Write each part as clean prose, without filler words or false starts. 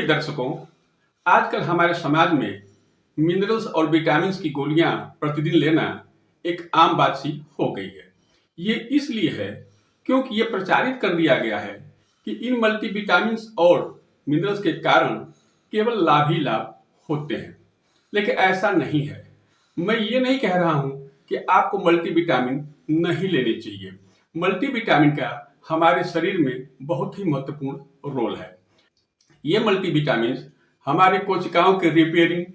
देखिए दर्शकों, आजकल हमारे समाज में मिनरल्स और विटामिन्स की गोलियां प्रतिदिन लेना एक आम बात सी हो गई है। ये इसलिए है क्योंकि ये प्रचारित कर दिया गया है कि इन मल्टीविटामिन्स और मिनरल्स के कारण केवल लाभ ही लाभ होते हैं, लेकिन ऐसा नहीं है। मैं ये नहीं कह रहा हूँ कि आपको मल्टीविटामिन नहीं लेने चाहिए। मल्टीविटामिन का हमारे शरीर में बहुत ही महत्वपूर्ण रोल है। ये मल्टीविटामिन्स हमारे कोशिकाओं के रिपेयरिंग,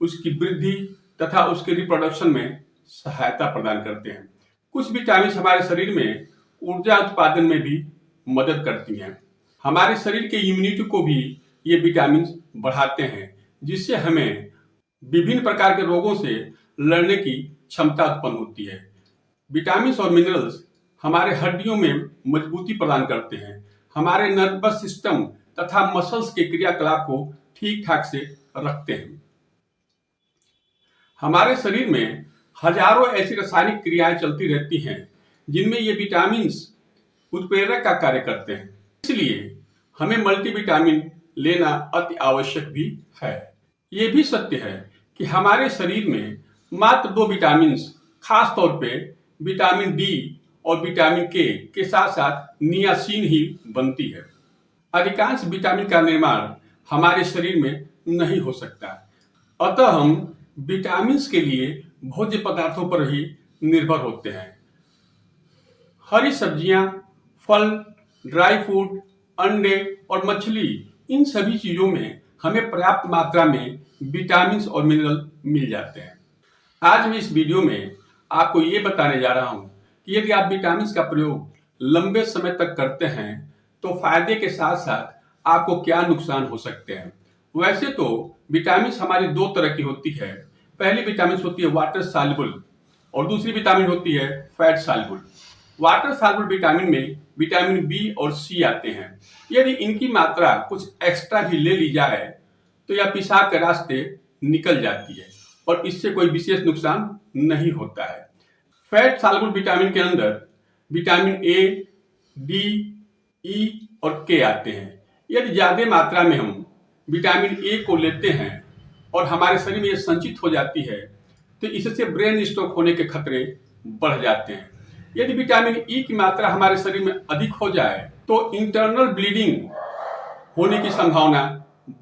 उसकी वृद्धि तथा उसके रिप्रोडक्शन में सहायता प्रदान करते हैं। कुछ विटामिन्स हमारे शरीर में ऊर्जा उत्पादन में भी मदद करती हैं। हमारे शरीर के इम्यूनिटी को भी ये विटामिन्स बढ़ाते हैं, जिससे हमें विभिन्न प्रकार के रोगों से लड़ने की क्षमता उत्पन्न होती है। विटामिन्स और मिनरल्स हमारे हड्डियों में मजबूती प्रदान करते हैं, हमारे नर्वस सिस्टम तथा मसल्स के क्रियाकलाप को ठीक ठाक से रखते हैं। हमारे शरीर में हजारों ऐसी रासायनिक क्रियाएं चलती रहती हैं जिनमें ये विटामिन्स उत्प्रेरक का कार्य करते हैं। इसलिए हमें मल्टीविटामिन लेना अति आवश्यक भी है। ये भी सत्य है कि हमारे शरीर में मात्र 2 विटामिन्स, खास तौर पे विटामिन डी और विटामिन के साथ साथ नियासिन ही बनती है। अधिकांश विटामिन का निर्माण हमारे शरीर में नहीं हो सकता, अतः हम विटामिन्स के लिए भोज्य पदार्थों पर ही निर्भर होते हैं। हरी सब्जियां, फल, ड्राई फ्रूट, अंडे और मछली, इन सभी चीजों में हमें पर्याप्त मात्रा में विटामिन्स और मिनरल मिल जाते हैं। आज मैं इस वीडियो में आपको ये बताने जा रहा हूं कि यदि आप विटामिन्स का प्रयोग लंबे समय तक करते हैं तो फायदे के साथ साथ आपको क्या नुकसान हो सकते हैं। वैसे तो विटामिन्स हमारी 2 तरह की होती है। पहली विटामिन्स होती है वाटर सॉल्युबल और दूसरी विटामिन होती है fat soluble. Water soluble vitamin में विटामिन बी और सी आते हैं। यदि इनकी मात्रा कुछ एक्स्ट्रा भी ले ली जाए तो यह पेशाब के रास्ते निकल जाती है और इससे कोई विशेष नुकसान नहीं होता है। फैट सॉल्युबल विटामिन के अंदर विटामिन ए, डी, ई और के आते हैं। यदि ज्यादा मात्रा में हम विटामिन ए को लेते हैं और हमारे शरीर में ये संचित हो जाती है तो इससे ब्रेन स्ट्रोक होने के खतरे बढ़ जाते हैं। यदि विटामिन ई की मात्रा हमारे शरीर में अधिक हो जाए तो इंटरनल ब्लीडिंग होने की संभावना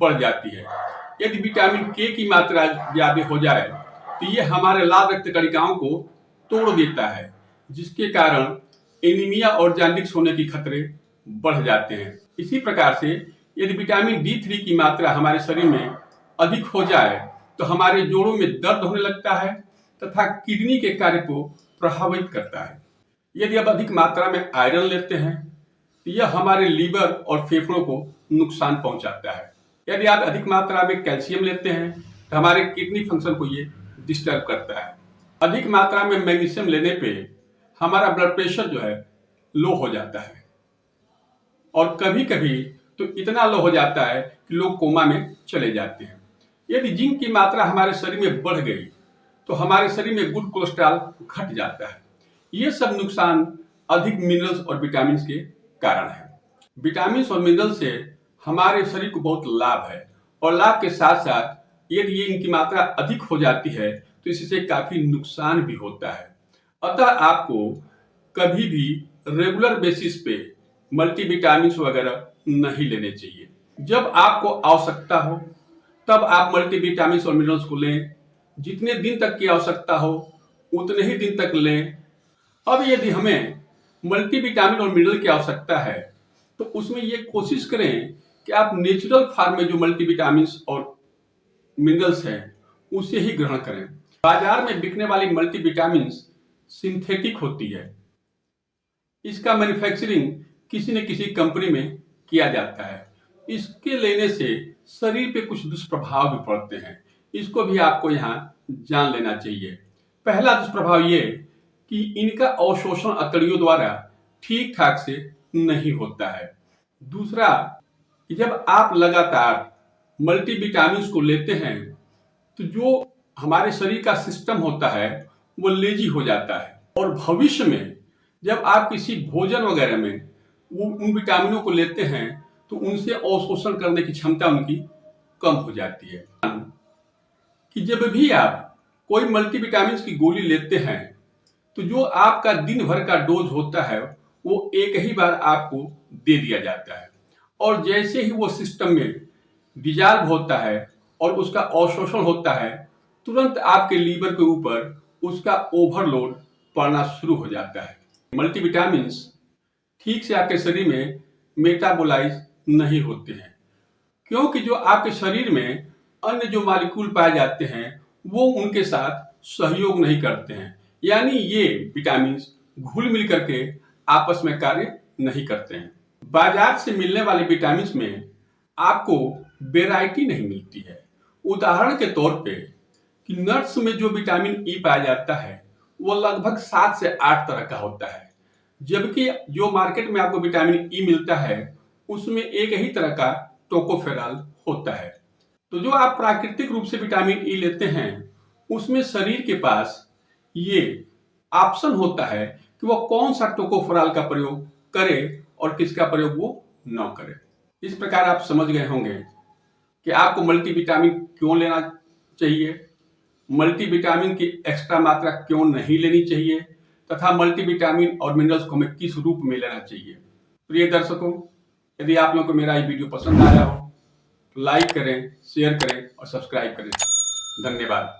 बढ़ जाती है। यदि विटामिन के की मात्रा ज्यादा हो जाए तो ये हमारे लाल रक्त कणिकाओं को तोड़ देता है, जिसके कारण एनीमिया और जॉन्डिस होने की खतरे बढ़ जाते हैं। इसी प्रकार से यदि विटामिन डी3 की मात्रा हमारे शरीर में अधिक हो जाए तो हमारे जोड़ों में दर्द होने लगता है तथा किडनी के कार्य को प्रभावित करता है। यदि आप अधिक मात्रा में आयरन लेते हैं तो यह हमारे लीवर और फेफड़ों को नुकसान पहुंचाता है। यदि आप अधिक मात्रा में कैल्शियम लेते हैं तो हमारे किडनी फंक्शन को ये डिस्टर्ब करता है। अधिक मात्रा में मैग्नीशियम लेने पे हमारा ब्लड प्रेशर जो है लो हो जाता है और कभी कभी तो इतना लो हो जाता है कि लोग कोमा में चले जाते हैं। यदि जिंक की मात्रा हमारे शरीर में बढ़ गई तो हमारे शरीर में गुड कोलेस्ट्रॉल घट जाता है। ये सब नुकसान अधिक मिनरल्स और विटामिन के कारण है। विटामिन और मिनरल से हमारे शरीर को बहुत लाभ है और लाभ के साथ साथ यदि ये इनकी मात्रा अधिक हो जाती है तो इससे काफी नुकसान भी होता है। अतः आपको कभी भी रेगुलर बेसिस पे मल्टीविटामिन्स वगैरह नहीं लेने चाहिए। जब आपको आवश्यकता हो तब आप मल्टीविटामिन्स और मिनरल्स को लें। जितने दिन तक की आवश्यकता हो उतने ही दिन तक लें। अब यदि हमें मल्टीविटामिन और मिनरल की आवश्यकता है तो उसमें ये कोशिश करें कि आप नेचुरल फॉर्म में जो मल्टीविटामिन्स और मिनरल्स हैं उसे ही ग्रहण करें। बाजार में बिकने वाली मल्टीविटामिन्स सिंथेटिक होती है। इसका मैन्युफैक्चरिंग किसी न किसी कंपनी में किया जाता है। इसके लेने से शरीर पे कुछ दुष्प्रभाव भी पड़ते हैं। इसको भी आपको यहाँ जान लेना चाहिए। पहला दुष्प्रभाव ये कि इनका अवशोषण अतड़ियों द्वारा ठीक ठाक से नहीं होता है। दूसरा कि जब आप लगातार मल्टीविटामिन्स को लेते हैं तो जो हमारे शरीर का सिस्टम होता है वो लेजी हो जाता है और भविष्य में जब आप किसी भोजन वगैरह में उन विटामिनों को लेते हैं तो उनसे अवशोषण करने की क्षमता उनकी कम हो जाती है। कि जब भी आप कोई मल्टीविटामिन की गोली लेते हैं तो जो आपका दिन भर का डोज होता है वो एक ही बार आपको दे दिया जाता है, और जैसे ही वो सिस्टम में डिजॉल्व होता है और उसका अवशोषण होता है, तुरंत आपके लीवर के ऊपर उसका ओवरलोड पड़ना शुरू हो जाता है। मल्टीविटामिन ठीक से आपके शरीर में मेटाबोलाइज नहीं होते हैं, क्योंकि जो आपके शरीर में अन्य जो मॉलिक्यूल पाए जाते हैं वो उनके साथ सहयोग नहीं करते हैं, यानी ये विटामिन घुल मिल करके आपस में कार्य नहीं करते हैं। बाजार से मिलने वाले विटामिन में आपको वैरायटी नहीं मिलती है। उदाहरण के तौर पे कि नट्स में जो विटामिन ई पाया जाता है वो लगभग 7 से 8 तरह का होता है, जबकि जो मार्केट में आपको विटामिन ई मिलता है उसमें एक ही तरह का टोकोफेरॉल होता है। तो जो आप प्राकृतिक रूप से विटामिन ई लेते हैं उसमें शरीर के पास ये ऑप्शन होता है कि वो कौन सा टोकोफेरॉल का प्रयोग करे और किसका प्रयोग वो न करे। इस प्रकार आप समझ गए होंगे कि आपको मल्टीविटामिन क्यों लेना चाहिए, मल्टीविटामिन की एक्स्ट्रा मात्रा क्यों नहीं लेनी चाहिए, तथा मल्टीविटामिन और मिनरल्स को हमें किस रूप में लेना चाहिए। प्रिय दर्शकों, यदि आप लोगों को मेरा ये वीडियो पसंद आया हो तो लाइक करें, शेयर करें और सब्सक्राइब करें। धन्यवाद।